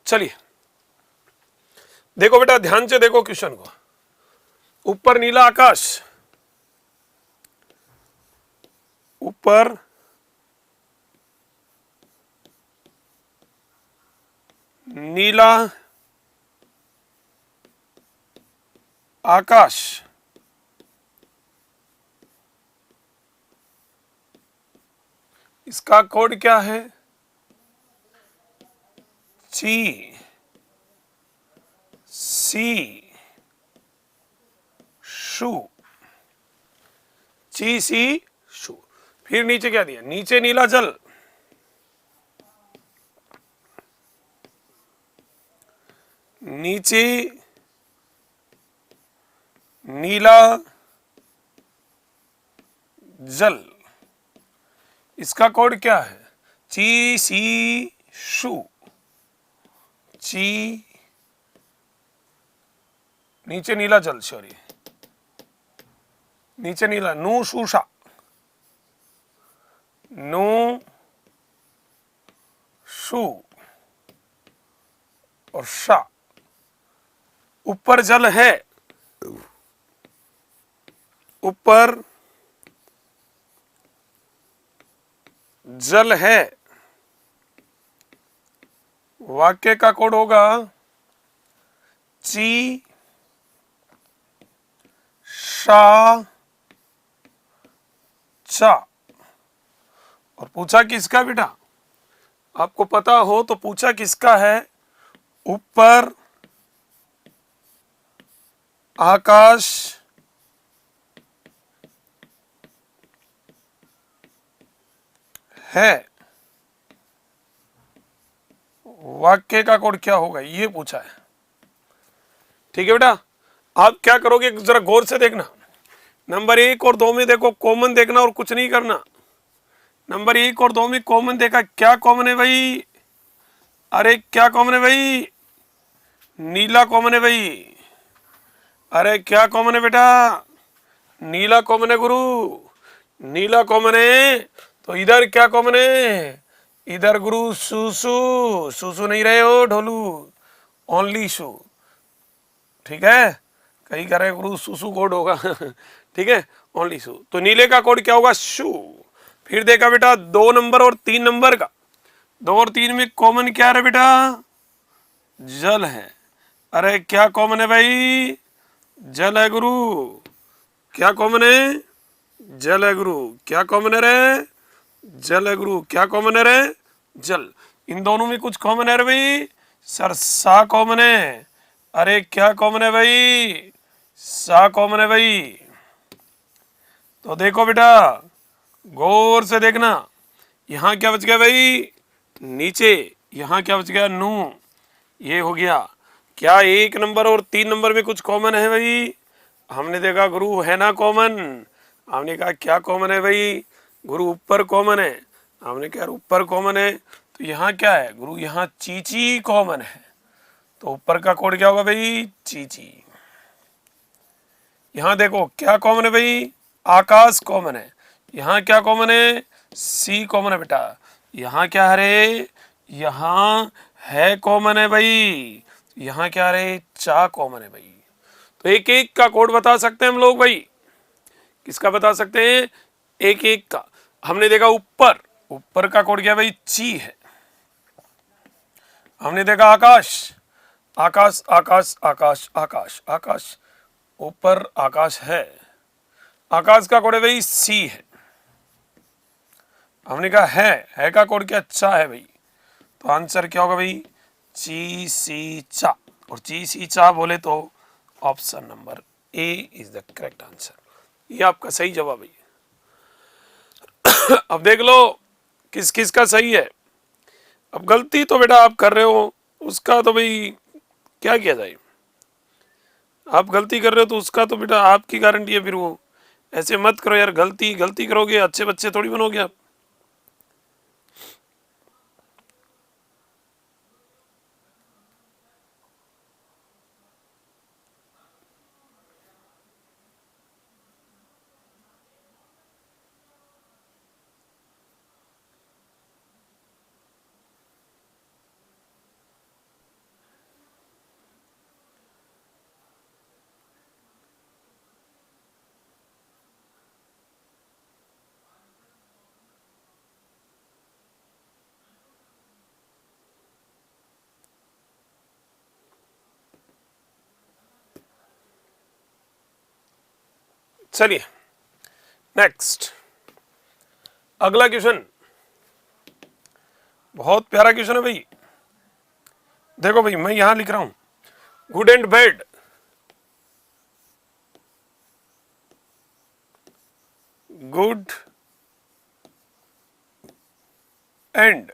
चलिए देखो बेटा, ध्यान से देखो क्वेश्चन को। ऊपर नीला आकाश, ऊपर नीला आकाश, इसका कोड क्या है, ची सी शू, ची सी शू। फिर नीचे क्या दिया, नीचे नीला जल, नीचे नीला जल, इसका कोड क्या है, ची सी शू। ची नीचे नीला जल, सॉरी नीचे नीला, नू शूषा, नू शू और शा। ऊपर जल है, ऊपर जल है, वाक्य का कोड होगा ची शा चा। और पूछा किसका बेटा, आपको पता हो तो पूछा किसका है, ऊपर आकाश है, वाक्य का कोड क्या होगा ये पूछा है। ठीक है बेटा, आप क्या करोगे जरा गौर से देखना। नंबर 1 और 2 में देखो कॉमन देखना और कुछ नहीं करना। नंबर 1 और 2 में कॉमन देखा, क्या कॉमन है भाई? अरे क्या कॉमन है भाई? नीला कॉमन है भाई। अरे क्या कॉमन है बेटा? नीला कॉमन है गुरु, नीला कॉमन है। तो इधर क्या कॉमन है? इधर गुरु सुसु, सुसु नहीं रहे हो ढोलू, ओनली शू। ठीक है, कहीं कह रहे गुरु सुसु कोड होगा ठीक है, ओनली शू। तो नीले का कोड क्या होगा? शू। फिर देखा बेटा 2 नंबर और 3 नंबर का, 2 और 3 में कॉमन क्या है बेटा? जल है। अरे क्या कॉमन है भाई? जल है गुरु। क्या कॉमन है? जल है गुरु। क्या कॉमन है रे? जल है गुरु। क्या कॉमन है रे? जल। इन दोनों में कुछ कॉमन है रे भाई? सर सा कॉमन है। अरे क्या कॉमन है भाई? सा कॉमन है भाई। तो देखो बेटा गौर से देखना, यहां क्या बच गया भाई? नीचे। यहां क्या बच गया? नू। ये हो गया। क्या 1 नंबर और 3 नंबर में कुछ कॉमन है भाई? हमने देखा गुरु है ना कॉमन। हमने कहा क्या कॉमन है भाई? गुरु ऊपर कॉमन है। हमने कहा ऊपर कॉमन है, तो यहाँ क्या है गुरु? यहाँ चीची कॉमन है। तो ऊपर का कोड क्या होगा भाई? चीची। यहाँ देखो क्या कॉमन है भाई? आकाश कॉमन है। यहाँ क्या कॉमन है? सी कॉमन है बेटा। यहाँ क्या है रे? यहाँ है कॉमन है भाई। यहाँ क्या है रे? चा कॉमन है भाई। तो एक एक का कोड बता सकते हैं हम लोग भाई। किसका बता सकते हैं? एक एक का। हमने देखा ऊपर, ऊपर का कोड क्या भाई? ची है। हमने देखा आकाश, आकाश आकाश आकाश आकाश आकाश, ऊपर आकाश है। आकाश का कोड है भाई सी है। हमने कहा है का कोड क्या? चा है भाई। तो आंसर क्या होगा भाई? ची सी चा। और ची सी चा बोले तो option number A is the correct answer. ये आपका सही जवाब है। अब देख लो किस किस का सही है। अब गलती तो बेटा आप कर रहे हो, उसका तो भाई क्या किया जाए। आप गलती कर रहे हो तो उसका तो बेटा आपकी गारंटी है। फिर वो ऐसे मत करो यार, गलती गलती करोगे अच्छे बच्चे थोड़ी बनोगे आप। चलिए नेक्स्ट, अगला क्वेश्चन बहुत प्यारा क्वेश्चन है भाई। देखो भाई मैं यहां लिख रहा हूं good and bad. Good and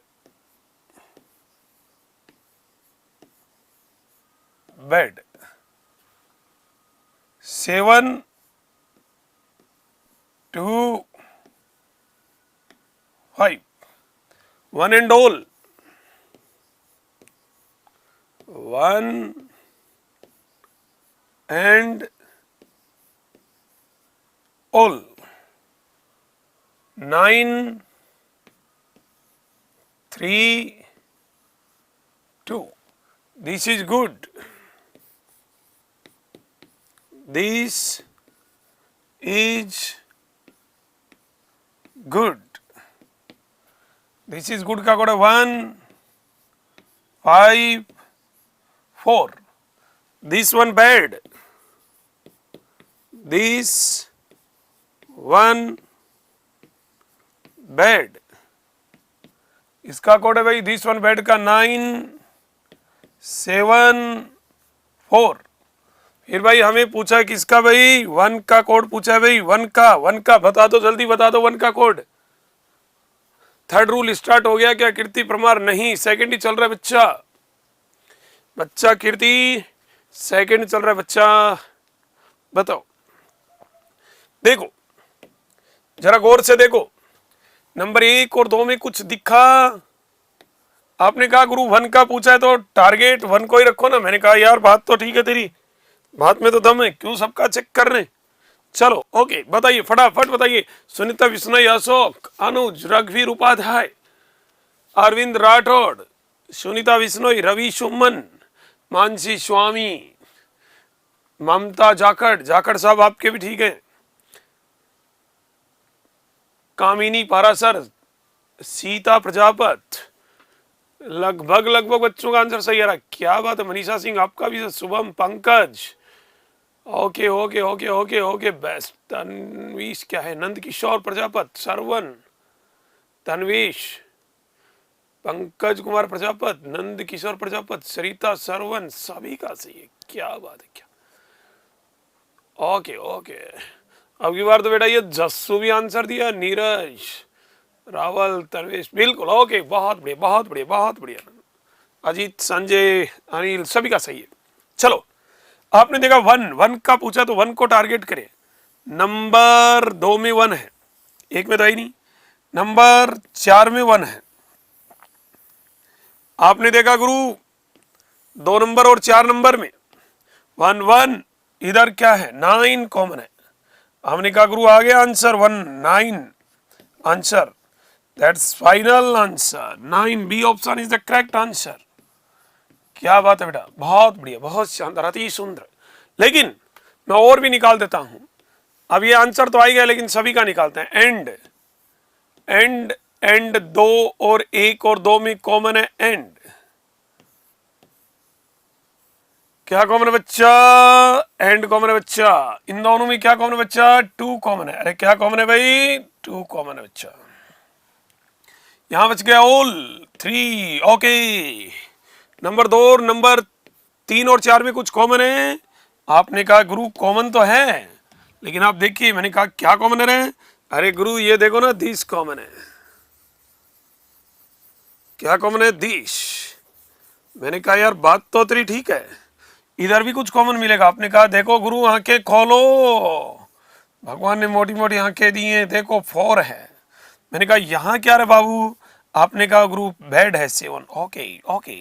bad, 7 2 5, one and all, one and all, 9 3 2. This is good. This is good. This is good का code 1 5 4. This one bad. This one bad. इसका कोड है भाई दिस वन बैड का 9 7 4. फिर भाई हमें पूछा किसका भाई? 1 का कोड पूछा है भाई। 1 का बता दो, जल्दी बता दो 1 का कोड। थर्ड रूल स्टार्ट हो गया क्या कीर्ति परमार? नहीं, सेकंड ही चल रहा है बच्चा। बच्चा कीर्ति सेकंड चल रहा है बच्चा, बताओ। देखो जरा गौर से देखो, नंबर 1 और 2 में कुछ दिखा? आपने कहा गुरु 1 का पूछा है तो टारगेट 1 को ही रखो ना। मैंने कहा यार बात तो ठीक है तेरी, बात में तो दम है, क्यों सबका चेक कर रहे हैं। चलो ओके, बताइए फटाफट बताइए। सुनीता विश्नोई, अशोक, अनुज, रघुवीर उपाध्याय, अरविंद राठौड़, सुनीता विश्नोई, रवि सुमन, मानसी स्वामी, ममता जाखड़, जाखड़ साहब आपके भी ठीक है, कामिनी पारासर, सीता प्रजापत, लगभग लगभग बच्चों का आंसर सही आ रहा। क्या बात है, मनीषा सिंह आपका भी, Shubham, Pankaj, okay okay okay okay okay best. Tanvish क्या है, नंद किशोर प्रजापत, सरवन, तनवीश, पंकज कुमार प्रजापत, नंद किशोर प्रजापत, सरिता, सरवन, सभी का सही है। क्या बात है, क्या ओके ओके। अब की बार तो बेटा ये जस्सू भी आंसर दिया, नीरज, रावल, तनवेश, बिल्कुल ओके, बहुत बढ़िया बहुत बढ़िया बहुत बढ़िया। अजीत, संजय, अनिल, सभी का सही है। चलो आपने देखा 1 का पूछा तो 1 को टारगेट करें। नंबर 2 में 1 है, 1 में तो ही नहीं। नंबर 4 में 1 है। आपने देखा गुरु 2 नंबर और 4 नंबर में 1 1, इधर क्या है 9 कॉमन है। हमने कहा गुरु आ गया answer 1 9 answer, that's final answer 9, B option is the correct answer. क्या बात है बेटा, बहुत बढ़िया बहुत शानदार अति सुंदर। लेकिन मैं और भी निकाल देता हूं। अब ये आंसर तो आ ही गया लेकिन सभी का निकालते हैं। एंड एंड एंड 2 और 1 और 2 में कॉमन है एंड। क्या कॉमन है बच्चा? एंड कॉमन है बच्चा। इन दोनों में क्या कॉमन है बच्चा? 2 कॉमन है। अरे क्या कॉमन है भाई? 2 कॉमन है बच्चा। यहां बच गया ऑल 3, ओके। नंबर 2 और नंबर 3 और 4 में कुछ कॉमन है। आपने कहा गुरु कॉमन तो है, लेकिन आप देखिए मैंने कहा क्या कॉमन है। अरे गुरु ये देखो ना, दिस कॉमन है। क्या कॉमन है? दिस। मैंने कहा यार बात तो तेरी ठीक है, इधर भी कुछ कॉमन मिलेगा। आपने कहा देखो गुरु आंखें खोलो, भगवान ने मोटी मोटी आंखें दी हैं, देखो 4 है। मैंने कहा यहाँ क्या रे बाबू? आपने कहा गुरु बेड है 7, ओके ओके,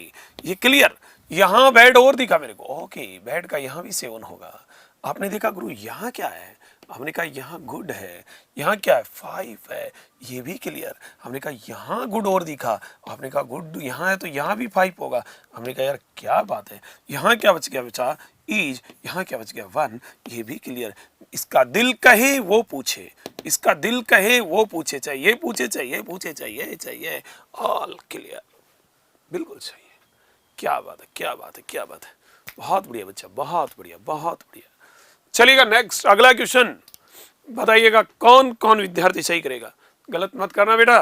ये क्लियर। यहाँ बेड और दिखा मेरे को, ओके बेड का यहाँ भी 7 होगा। आपने देखा गुरु यहाँ क्या है? हमने कहा यहाँ गुड है। यहाँ क्या है? 5 है, ये भी क्लियर। हमने कहा यहाँ गुड और दिखा। आपने कहा गुड यहाँ है तो यहाँ भी 5 होगा। हमने कहा यार क्या बात है, यहाँ क्या बच गया बचा? इज। यहाँ क्या बच गया? 1, ये भी क्लियर। इसका दिल कहे वो पूछे, इसका दिल कहे वो पूछे, चाहिए पूछे चाहिए पूछे चाहिए चाहिए, ऑल क्लियर, बिल्कुल सही है। क्या बात है क्या बात है क्या बात है, बहुत बढ़िया बच्चा, बहुत बढ़िया बहुत बढ़िया। चलिएगा नेक्स्ट, अगला क्वेश्चन बताइएगा कौन कौन विद्यार्थी सही करेगा। गलत मत करना बेटा,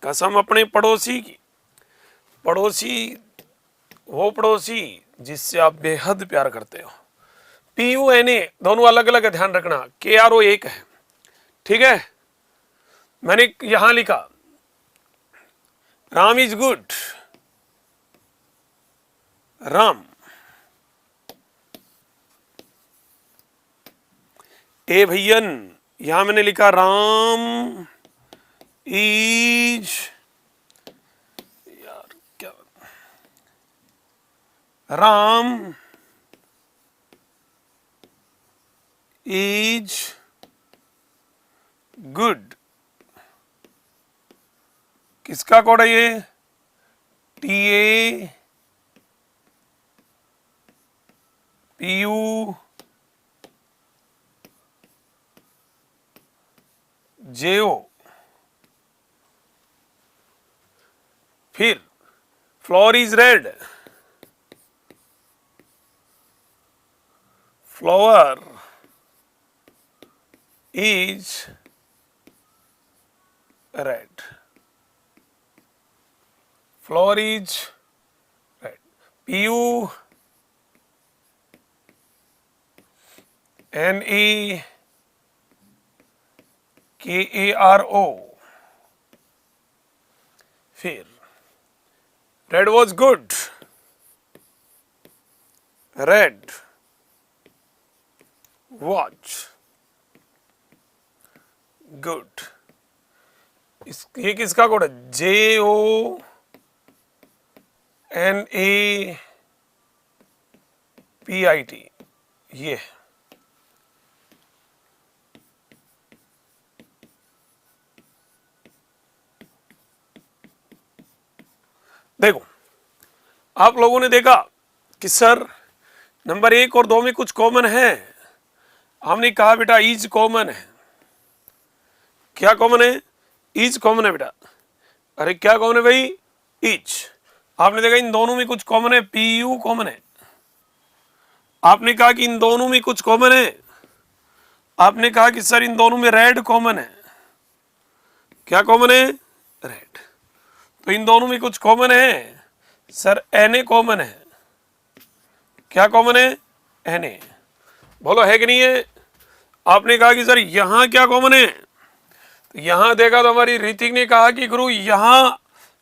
कसम अपने पड़ोसी की। पड़ोसी वो पड़ोसी जिससे आप बेहद प्यार करते हो। PUNA दोनों अलग अलग है, ध्यान रखना। KRO एक है, ठीक है। मैंने यहां लिखा राम इज गुड, राम। ए भैयन, यहां मैंने लिखा राम इज, यार क्या, राम इज गुड। किसका कोड है ये? TAPUJO। फिर floor is red, flower is red, floor is red. PUNAKARO, फिर red was good, red watch good. ये किसका कोड है? JONAPIT, ये देखो आप लोगों ने देखा कि सर नंबर 1 और 2 में कुछ कॉमन है। हमने कहा बेटा ईज कॉमन है। क्या कॉमन है? ईज कॉमन है बेटा। अरे क्या कॉमन है भाई? ईच। आपने देखा इन दोनों में कुछ कॉमन है, PU कॉमन है। आपने कहा कि इन दोनों में कुछ कॉमन है। आपने कहा कि सर इन दोनों में रेड कॉमन है। क्या कॉमन है? रेड। तो इन दोनों में कुछ कॉमन है सर, Na कॉमन है। क्या कॉमन है? Na। बोलो है कि नहीं है? आपने कहा कि सर यहां क्या कॉमन है? तो यहां देखा तो हमारी ऋतिक ने कहा कि गुरु यहां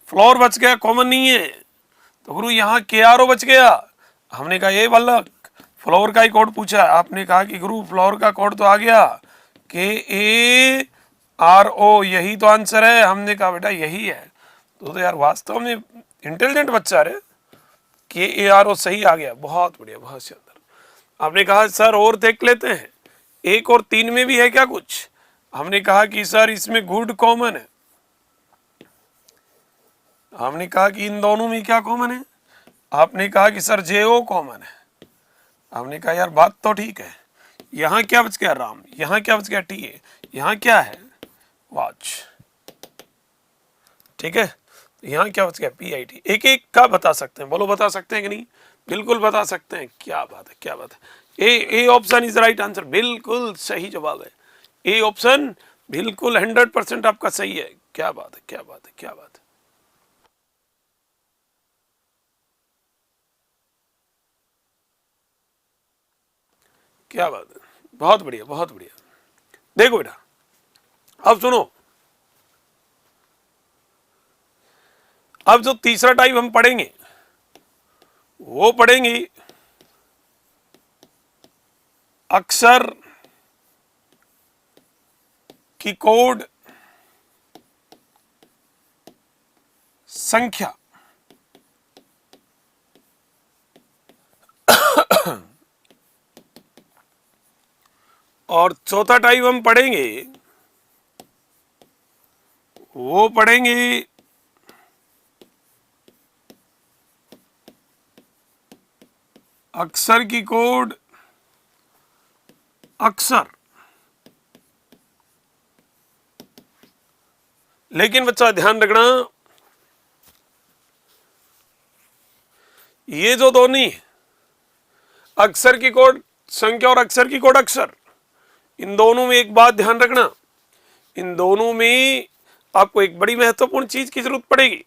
फ्लोर बच गया, कॉमन नहीं है। तो गुरु यहां KRO बच गया। हमने कहा ये वाला फ्लोर का ही कोड पूछा। आपने कहा कि गुरु फ्लोर का कोड तो आ गया KARO, यही तो आंसर है। हमने कहा बेटा यही है। तो यार वास्तव में इंटेलिजेंट बच्चा रे, KARO सही आ गया। बहुत बढ़िया, बहुत शानदार। आपने कहा सर और देख लेते हैं 1 और 3 में भी है क्या कुछ? हमने कहा कि सर इसमें गुड कॉमन है। हमने कहा कि इन दोनों में क्या कॉमन है? आपने कहा कि सर JO कॉमन है। हमने कहा यार बात तो ठीक है। यहां क्या बच गया? राम। यहां क्या बच गया? TA। यहां क्या है? वॉच। ठीक है, यहां क्या बच गया? PIT। एक एक का बता सकते हैं। बोलो बता सकते हैं कि नहीं? बिल्कुल बता सकते हैं। क्या बात है, क्या बात है। A option is right answer, बिल्कुल सही जवाब है। ए ऑप्शन बिल्कुल 100% आपका सही है। क्या बात है, क्या बात है, क्या बात है। क्या बात है, बहुत बढ़िया, बहुत बढ़िया। देखो बेटा अब सुनो, अब जो तीसरा टाइप हम पढ़ेंगे वो पढ़ेंगे अक्षर की कोड संख्या। और चौथा टाइप हम पढ़ेंगे, वो पढ़ेंगे अक्षर की कोड अक्षर। लेकिन बच्चा ध्यान रखना, ये जो दोनों अक्षर की कोड संख्या और अक्षर की कोड अक्षर, इन दोनों में एक बात ध्यान रखना, इन दोनों में आपको एक बड़ी महत्वपूर्ण चीज की जरूरत पड़ेगी।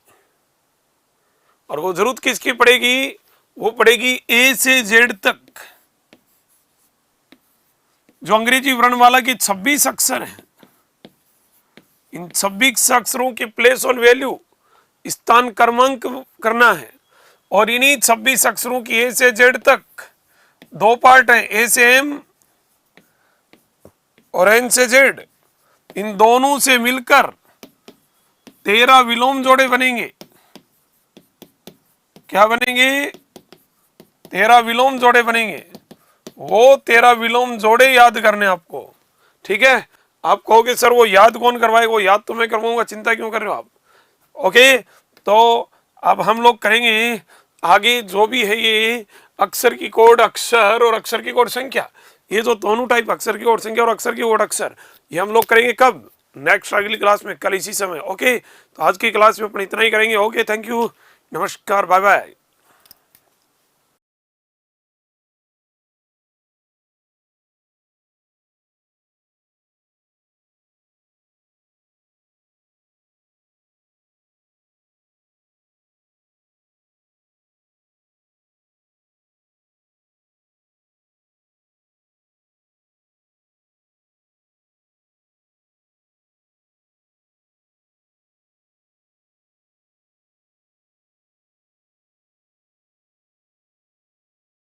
और वो जरूरत किसकी पड़ेगी? वो पड़ेगी A से Z तक जो अंग्रेजी वर्णमाला की 26 अक्षर हैं। इन 26 अक्षरों के प्लेस ऑन वैल्यू स्थान क्रमांक करना है। और इन्हीं 26 अक्षरों की A से Z तक 2 पार्ट है, A से M और N से Z। इन दोनों से मिलकर 13 विलोम जोड़े बनेंगे। क्या बनेंगे? 13 विलोम जोड़े बनेंगे। वो 13 विलोम जोड़े याद करने आपको। ठीक है, आप कहोगे सर वो याद कौन करवाएगा? वो याद तो मैं करवाऊंगा, चिंता क्यों कर रहे हो आप? ओके, तो अब हम लोग करेंगे आगे जो भी है ये अक्षर की कोड अक्षर और अक्षर की कोड संख्या, ये जो दोनों टाइप अक्षर की कोड संख्या और अक्षर की कोड अक्षर, ये हम लोग करेंगे कब? नेक्स्ट अगली क्लास में, कल इसी समय। ओके, तो आज की क्लास में अपन इतना ही करेंगे। ओके, थैंक यू, नमस्कार, बाय बाय।